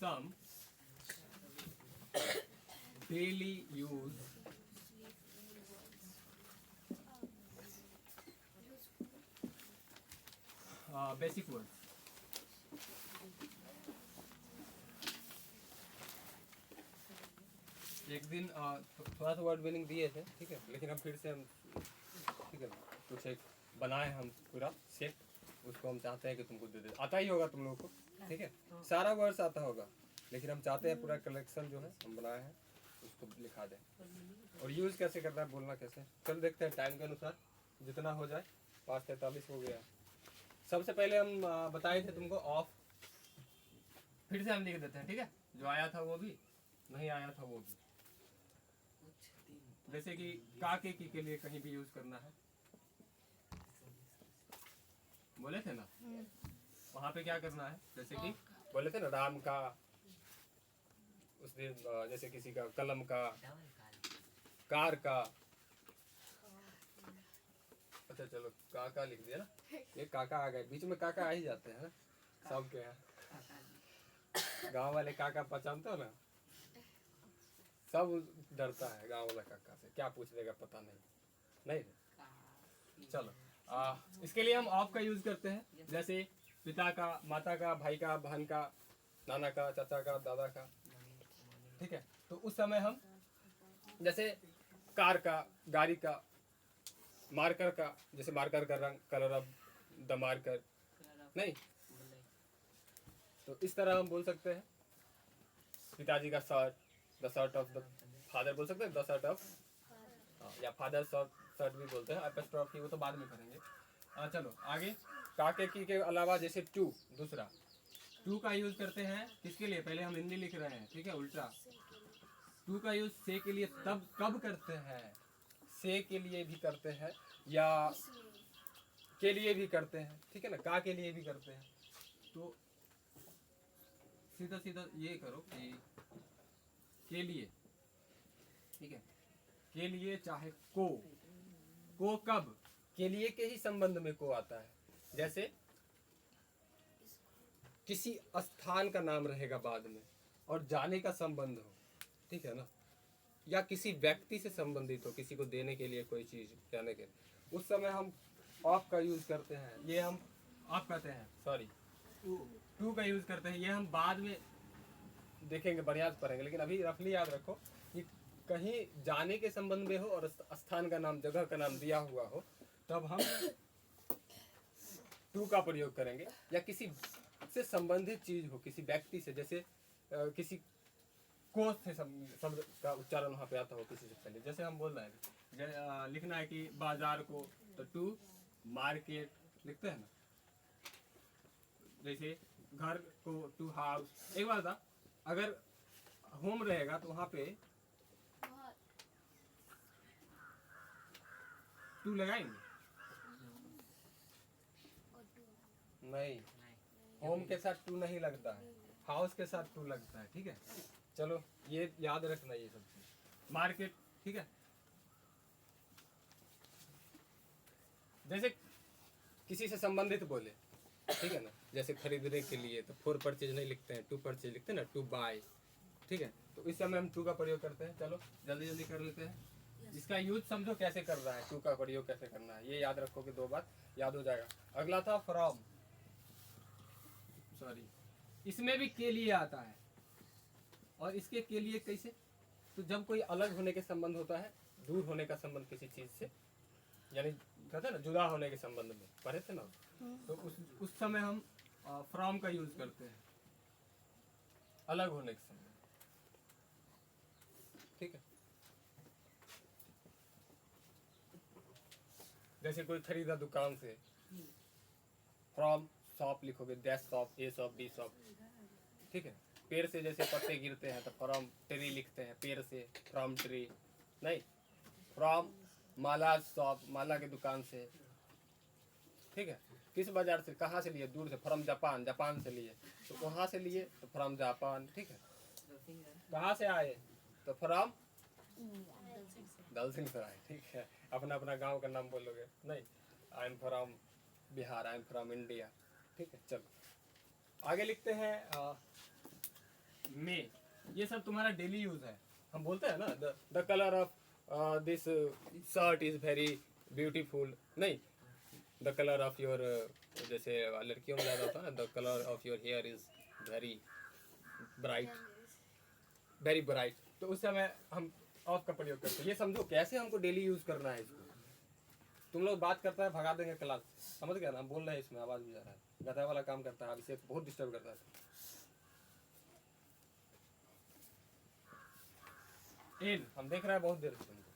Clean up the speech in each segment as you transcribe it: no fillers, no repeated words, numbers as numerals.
some daily use basic words. एक दिन थोड़ा सा वर्ड मीनिंग दिए थे, ठीक है, लेकिन हम फिर से हम, ठीक है, कुछ एक बनाए हम पूरा सेट, उसको हम चाहते हैं कि तुमको दे दे। आता ही होगा तुम लोगों को, ठीक है, सारा वर्ड्स आता होगा, लेकिन हम चाहते हैं पूरा कलेक्शन जो है हम बनाए हैं उसको लिखा दें। और यूज़ कैसे करना है, बोलना कैसे, चल देखते हैं टाइम के अनुसार जितना हो जाए। 5:43 हो गया। सबसे पहले हम बताए थे तुमको ऑफ, फिर से हम लिख देते हैं, ठीक है, जो आया था वो भी, नहीं आया था वो भी। जैसे कि काके की के लिए कहीं भी यूज करना है, बोले थे ना, वहां पे क्या करना है, जैसे कि बोले थे ना राम का, उस दिन जैसे किसी का कलम का, कार का, अच्छा चलो काका लिख दिया ना, ये काका आ गए, बीच में काका आ ही जाते हैं ना सबके यहाँ। गांव वाले काका पहचानते हो ना, सब डरता है गांव वाला काका से, क्या पूछ लेगा पता नहीं। चलो इसके लिए हम ऑफ का यूज करते हैं, जैसे पिता का, माता का, भाई का, बहन का, नाना का, चाचा का, दादा का, ठीक है। तो उस समय हम जैसे कार का, गाड़ी का, मार्कर का, जैसे मार्कर का रंग, कलर ऑफ द मार्कर, नहीं, तो इस तरह हम बोल सकते हैं। पिताजी का shirt, the shirt of the father बोल सकते हैं, द शर्ट ऑफ, या फादर शर्ट भी बोलते हैं, एपोस्ट्रोफ की वो तो बाद में करेंगे। चलो आगे, काके की के अलावा जैसे टू, दूसरा टू का यूज करते हैं किसके लिए, पहले हम हिंदी लिख रहे हैं, ठीक है, उल्टा। टू का यूज से के लिए तब कब करते हैं, से के लिए भी करते हैं या के लिए भी करते हैं, ठीक है ना, का के लिए भी करते हैं। तो सीधा सीधा ये करो कि के लिए, ठीक है, के लिए चाहे को कब, के लिए के ही संबंध में को आता है। जैसे किसी स्थान का नाम रहेगा बाद में और जाने का संबंध हो, ठीक है ना, या किसी व्यक्ति से संबंधित हो, किसी को देने के लिए कोई चीज जाने के, उस समय हम ऑफ का यूज करते हैं। ये हम ऑफ कहते हैं, सॉरी टू का यूज करते हैं, ये हम बाद में देखेंगे, बढ़िया से पढ़ेंगे, लेकिन अभी रफली याद रखो कि कहीं जाने के संबंध में हो और स्थान का नाम, जगह का नाम दिया हुआ हो, तब हम टू का प्रयोग करेंगे। या किसी से संबंधित चीज हो, किसी व्यक्ति से, जैसे किसी को से शब्द का उच्चारण वहाँ पे आता हो किसी से पहले, जैसे हम बोल रहे हैं, लिखना है कि बाजार को, तो टू मार्केट लिखते हैं ना। जैसे घर को टू हाउस। एक बात था, अगर होम रहेगा तो वहाँ पे टू लगाएंगे नहीं, होम के साथ टू नहीं लगता है, हाउस के साथ टू लगता है, ठीक है। चलो ये याद रखना, ये सब चीज। मार्केट, ठीक है, जैसे किसी से संबंधित बोले, ठीक है ना, जैसे खरीदने के लिए तो फॉर परचेज नहीं लिखते हैं, टू परचेज लिखते हैं ना, टू बाय, ठीक है। तो इस समय हम टू का प्रयोग करते हैं। चलो जल्दी जल्दी कर लेते हैं, इसका यूज समझो कैसे कर रहा है, टू का प्रयोग कैसे करना है, ये याद रखोगे, 2 बार याद हो जाएगा। अगला था फ्रॉम, सॉरी, इसमें भी के लिए आता है, और इसके के लिए कैसे, तो जब कोई अलग होने के संबंध होता है, दूर होने का संबंध किसी चीज से, यानी कहते हैं ना जुदा होने के संबंध में, पढ़े थे ना, तो उस समय हम फ्रॉम का यूज करते हैं, अलग होने के संबंध, ठीक है। जैसे कोई खरीदा दुकान से, फ्रॉम शॉप लिखोगे, that shop, A shop, B shop, ठीक है। पेड़ से जैसे पत्ते गिरते हैं तो फ्रॉम ट्री लिखते हैं, पेड़ से, फ्रॉम ट्री नहीं, फ्रॉम माला शॉप, माला की दुकान से, ठीक है। किस बाजार से, कहाँ से लिए, दूर से, फ्रॉम जापान, जापान से लिए, तो वहाँ से लिए तो फ्रॉम जापान, ठीक है। कहाँ से आए तो फ्रॉम दल सिंह से आए, ठीक है। अपना अपना गांव का नाम बोलोगे नहीं, I am from Bihar, I am from India, ठीक है। चलो आगे लिखते हैं, मे, ये सब तुम्हारा डेली यूज है। हम बोलते हैं ना the colour of this shirt is very beautiful, नहीं द कलर ऑफ योर, जैसे लड़कियों में ज़्यादा होता है ना, the colour of your here is very bright, very bright. तो उस समय हम ऑफ का प्रयोग करते हैं। ये समझो कैसे हमको डेली यूज करना है इसको। तुम लोग बात करता है भगा देंगे क्लास, समझ गया ना, हम बोल रहे हैं इसमें आवाज़ भी जा रहा है, गधा वाला काम करता है, अब इसे बहुत डिस्टर्ब करता है। एन हम देख रहे हैं बहुत देर से तुमको,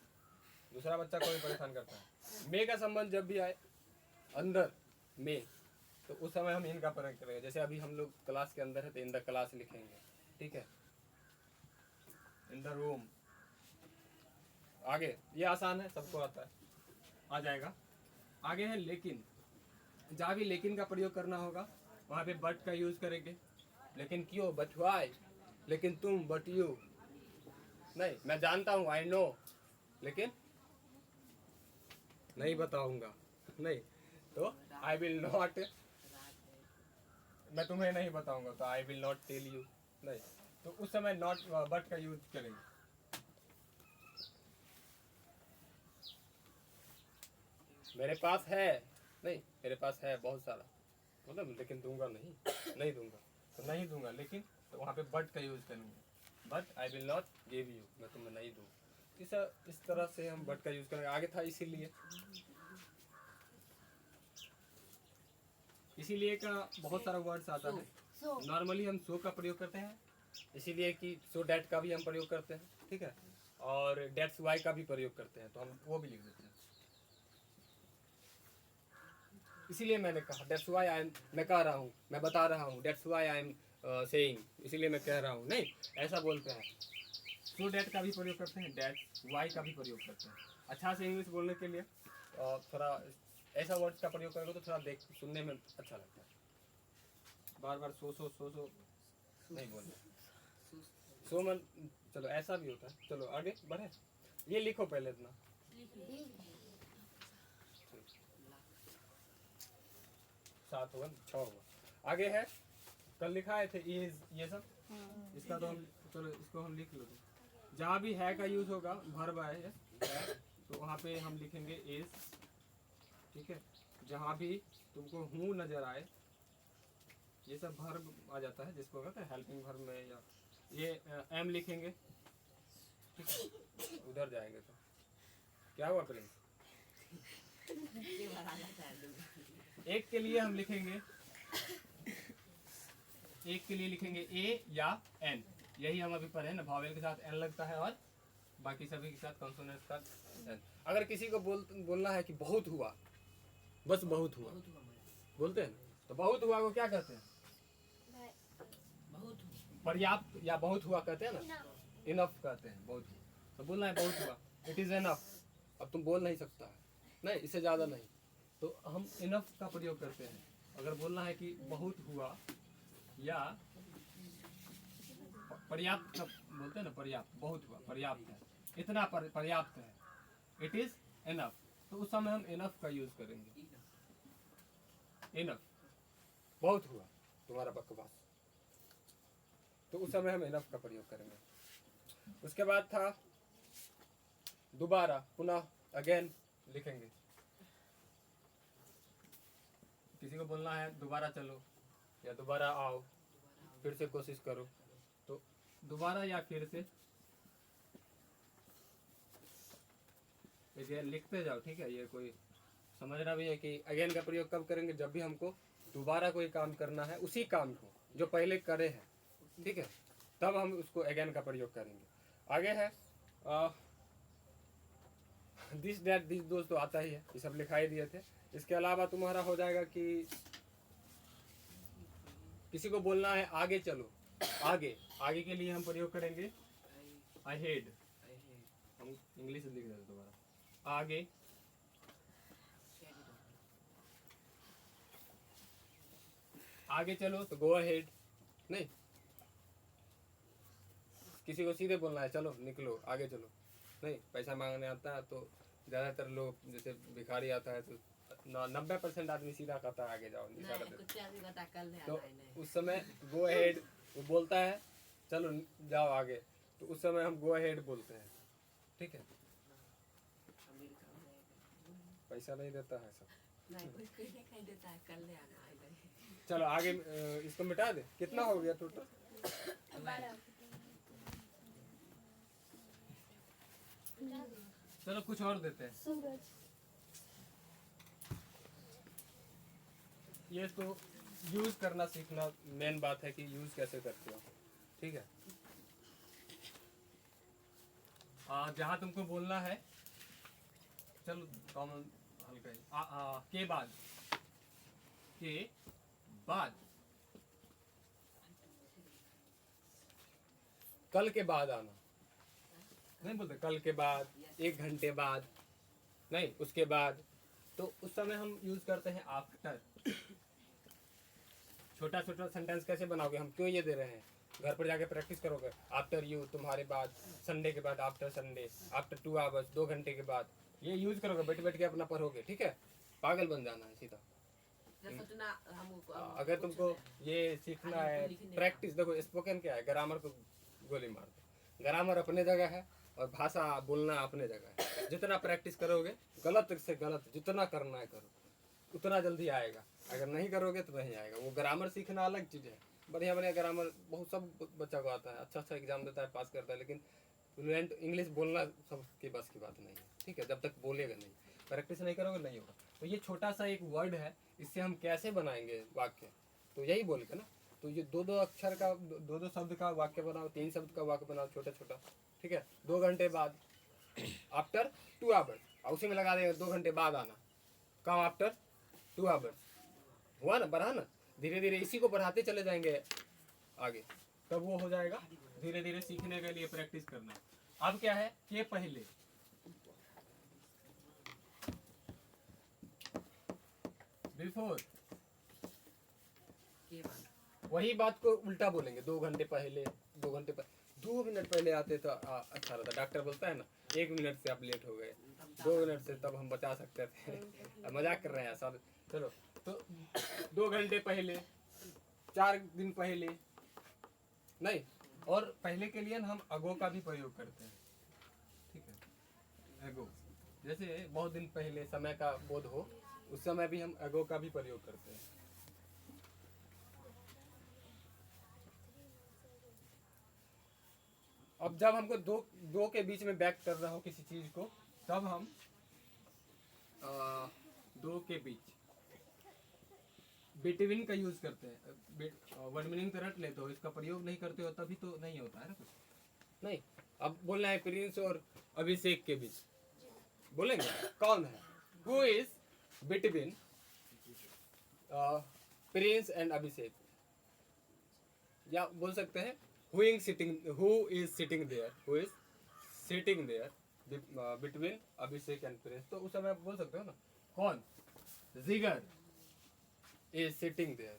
दूसरा बच्चा कोई परेशान करता है। मे का संबंध जब भी आए अंदर में, तो उस समय हम इनका प्रयोग करेंगे। जैसे अभी हम लोग क्लास के अंदर है तो इन द क्लास लिखेंगे, ठीक है, इन द रूम। आगे ये आसान है, सबको आता है, आ जाएगा। आगे है लेकिन, जहाँ भी लेकिन का प्रयोग करना होगा वहाँ पे बट का यूज करेंगे। लेकिन क्यों, बट व्हाई, लेकिन तुम, बट यू, नहीं मैं जानता हूँ, आई नो, लेकिन नहीं बताऊंगा, नहीं तो आई विल नॉट, मैं तुम्हें नहीं बताऊंगा तो I will not tell you, नहीं तो उस समय नॉट बट का यूज करेंगे। मेरे पास है, नहीं मेरे पास है बहुत सारा, मतलब लेकिन दूंगा नहीं, नहीं दूंगा तो नहीं दूंगा, लेकिन तो वहाँ पे बट का यूज करेंगे, but I will not give you, मैं तुम्हें नहीं दूँ। इस तरह से हम बट का यूज करेंगे। आगे था इसीलिए का बहुत सारा वर्ड्स आता है। नॉर्मली हम सो का प्रयोग करते हैं, इसीलिए कि सो डैट का भी हम प्रयोग करते हैं, ठीक है, और डेट्स वाई का भी प्रयोग करते हैं, तो हम वो भी लिख देते हैं। इसीलिए मैंने कहा डेट्स वाई आई एम, मैं कह रहा हूँ, मैं बता रहा हूँ, that's why I am saying, इसीलिए मैं कह रहा हूँ, नहीं ऐसा बोलते हैं। सो डैट का भी प्रयोग करते हैं, डेट्स वाई का भी प्रयोग करते हैं। अच्छा से इंग्लिश बोलने के लिए थोड़ा ऐसा वर्ड का प्रयोग करोगे तो थोड़ा देख सुनने में अच्छा लगता है। बार बार सो नहीं बोलना, सो मन, चलो ऐसा भी होता है। चलो आगे बढ़े, ये लिखो पहले इतना, 7 हुआ 6 हुआ। आगे है कल लिखा थे इज, ये सब इसका तो हम, चलो इसको हम लिख लो। जहाँ भी है का यूज होगा, वर्ब है तो वहाँ पे हम लिखेंगे इज, ठीक है। जहाँ भी तुमको हूँ नजर आए, ये सब वर्ब आ जाता है, जिसको कहते हैं हेल्पिंग वर्ब में, या ये एम लिखेंगे, ठीक है, उधर जाएंगे तो क्या हुआ प्रिंस। एक के लिए हम लिखेंगे, एक के लिए लिखेंगे ए या एन, यही हम अभी पढ़े ना, भावेल के साथ एन लगता है और बाकी सभी के साथ कॉन्सोनेंट का एन। अगर किसी को बोलना है कि बहुत हुआ, बस बहुत हुआ बोलते हैं, तो बहुत हुआ को क्या कहते हैं, पर्याप्त या बहुत हुआ कहते हैं ना, इनफ कहते हैं। बहुत हुआ तो बोलना है बहुत हुआ, इट इज एनफ। अब तुम बोल नहीं सकता है, नहीं इससे ज़्यादा नहीं, तो हम इनफ का प्रयोग करते हैं। अगर बोलना है कि बहुत हुआ या पर्याप्त का बोलते हैं ना, पर्याप्त, बहुत हुआ पर्याप्त है, इतना पर्याप्त है, इट इज एनफ, तो उस समय हम एनफ का यूज करेंगे। एनफ, बहुत हुआ तुम्हारा बकवास, तो उस समय हम एनफ का प्रयोग करेंगे। उसके बाद था दोबारा, पुनः, अगेन लिखेंगे। किसी को बोलना है दोबारा चलो या दोबारा आओ, फिर से कोशिश करो, तो दोबारा या फिर से, ये लिखते जाओ, ठीक है। ये कोई समझना भी है कि अगेन का प्रयोग कब करेंगे, जब भी हमको दोबारा कोई काम करना है, उसी काम को जो पहले करे हैं, ठीक है, तब हम उसको अगेन का प्रयोग करेंगे। आगे है दिस दैट दिस दोस्त तो आता ही है, ये सब लिखाई दिए थे। इसके अलावा तुम्हारा हो जाएगा कि किसी को बोलना है आगे चलो, आगे, आगे के लिए हम प्रयोग करेंगे अहेड, हम इंग्लिश लिख देते दोबारा, आगे, आगे चलो तो गो अहेड, नहीं किसी को सीधे बोलना है चलो निकलो आगे चलो, नहीं पैसा मांगने आता है तो ज़्यादातर लोग जैसे भिखारी आता है तो 90% आदमी सीधा कहता है आगे जाओ, इशारा देता है। तो उस समय गो अहेड वो बोलता है चलो जाओ आगे, तो उस समय हम गो अहेड बोलते हैं, ठीक है। पैसा नहीं देता है सब, नहीं देता है, कल ले आना आएगा। चलो आगे इसको मिटा दे। कितना हो गया टोटल? चलो कुछ और देते हैं। सूरज। ये तो यूज करना सीखना मेन बात है कि यूज कैसे करते हो, ठीक है। जहाँ तुमको बोलना है, चलो कॉमन हल्का ही के बाद, के बाद, कल के बाद आना नहीं बोलते, कल के बाद, 1 घंटे बाद नहीं, उसके बाद। तो उस समय हम यूज करते हैं आफ्टर। छोटा छोटा सेंटेंस कैसे बनाओगे, हम क्यों ये दे रहे हैं, घर पर जाके प्रैक्टिस करोगे। आफ्टर यू, तुम्हारे बाद, संडे के बाद, आफ्टर संडे, आफ्टर 2 आवर्स, 2 घंटे के बाद, ये यूज करोगे, बैठ बैठ के अपना पढ़ोगे, ठीक है। पागल बन जाना है सीधा। अगर तुमको ये सीखना है प्रैक्टिस, देखो स्पोकन क्या है, ग्रामर को गोली मार दो। ग्रामर अपने जगह है और भाषा बोलना अपने जगह है। जितना प्रैक्टिस करोगे, गलत से गलत जितना करना है करो, उतना जल्दी आएगा। अगर नहीं करोगे तो नहीं आएगा। वो ग्रामर सीखना अलग चीज़ है, बढ़िया बढ़िया ग्रामर बहुत सब बच्चा को आता है, अच्छा अच्छा एग्जाम देता है, पास करता है, लेकिन फ्लुएंट इंग्लिश बोलना सबके बस की बात नहीं है, ठीक है। जब तक बोलेगा नहीं, प्रैक्टिस नहीं करोगे नहीं होगा। तो ये छोटा सा एक वर्ड है, इससे हम कैसे बनाएंगे वाक्य, तो यही बोल के ना। तो ये 2-2 अक्षर का, 2-2 शब्द का वाक्य बनाओ, 3 शब्द का वाक्य बनाओ, छोटा छोटा, ठीक है। 2 घंटे बाद, आफ्टर 2 आवर्स, और उसी में लगा देंगे 2 घंटे बाद आना। कम आफ्टर 2 आवर्स, हुआ ना, बढ़ा ना। धीरे धीरे इसी को बढ़ाते चले जाएंगे आगे, तब वो हो जाएगा। धीरे धीरे सीखने के लिए प्रैक्टिस करना। अब क्या है, के पहले, बिफोर, वही बात को उल्टा बोलेंगे। 2 घंटे पहले, 2 घंटे पहले, 2 मिनट पहले आते तो अच्छा रहता। डॉक्टर बोलता है ना, 1 मिनट से आप लेट हो गए, 2 मिनट से तब हम बचा सकते थे। मजाक कर रहे हैं सर, चलो। तो 2 घंटे पहले, 4 दिन पहले नहीं, और पहले के लिए हम अगो का भी प्रयोग करते हैं, ठीक है। अगो, जैसे बहुत दिन पहले समय का बोध हो, उस समय भी हम अगो का भी प्रयोग करते हैं। अब जब हमको दो के बीच में बैक करना हो किसी चीज को, तब हम 2 के बीच बिटवीन का यूज करते हैं। वर्ड मीनिंग तो रट लेते हो, इसका प्रयोग नहीं करते हो तभी तो नहीं होता है ना कुछ नहीं। अब बोलना है प्रिंस और अभिषेक के बीच, बोलेंगे कौन है, who is between Prince and Abhishek, या बोल सकते हैं who is sitting there between Abhishek and Prince. तो उस समय आप बोल सकते हो ना, कौन, जिगर is sitting there।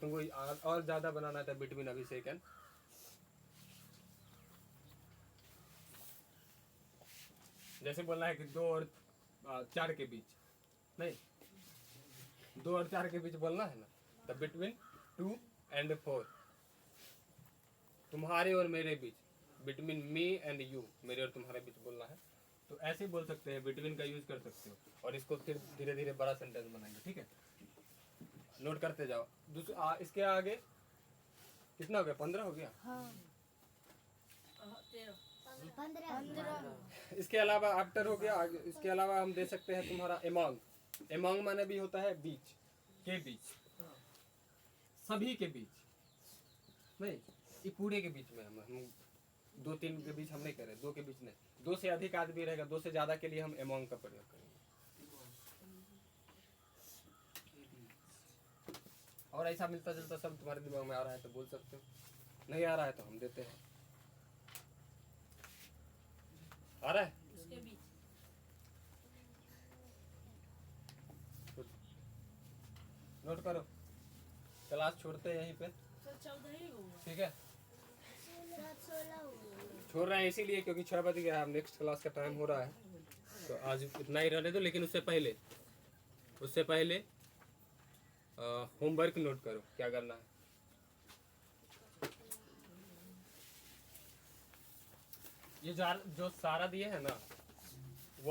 तुमको और ज्यादा बनाना था, बिटवीन अभिषेक एंड, जैसे बोलना है कि 2 और 4 के बीच, नहीं 2 और 4 के बीच बोलना है ना, तो बिटवीन 2 and 4, तुम्हारे और मेरे बीच, बिटवीन मी एंड यू, मेरे और तुम्हारे बीच बोलना है। तो ऐसे बोल सकते हैं, बिटवीन का यूज कर सकते हो, और इसको फिर धीरे धीरे बड़ा सेंटेंस बनाएंगे, ठीक है। नोट करते जाओ। इसके आगे कितना हो गया, 15 हो गया। हाँ। 15। इसके अलावा आफ्टर हो गया। इसके अलावा हम दे सकते हैं तुम्हारा एमॉन्ग। एमॉन्ग माने भी होता है बीच, के बीच, सभी के बीच नहीं, ये पूरे के बीच में। हम 2-3 के बीच हम नहीं करें, 2 के बीच नहीं, 2 से अधिक आदमी रहेगा, 2 से ज्यादा के लिए हम एमॉन्ग का प्रयोग करेंगे। और ऐसा मिलता जुलता सब तुम्हारे दिमाग में आ रहा है तो बोल सकते हो, नहीं आ रहा है तो हम देते हैं। आ रहा है, नोट करो। क्लास छोड़ते हैं यहीं पे, ठीक है। छोड़ रहे हैं इसीलिए क्योंकि 6 बज गया है, नेक्स्ट क्लास का टाइम हो रहा है, तो आज इतना ही रहने दो। लेकिन उससे पहले होमवर्क नोट करो क्या करना है। ये जो जो सारा दिए है ना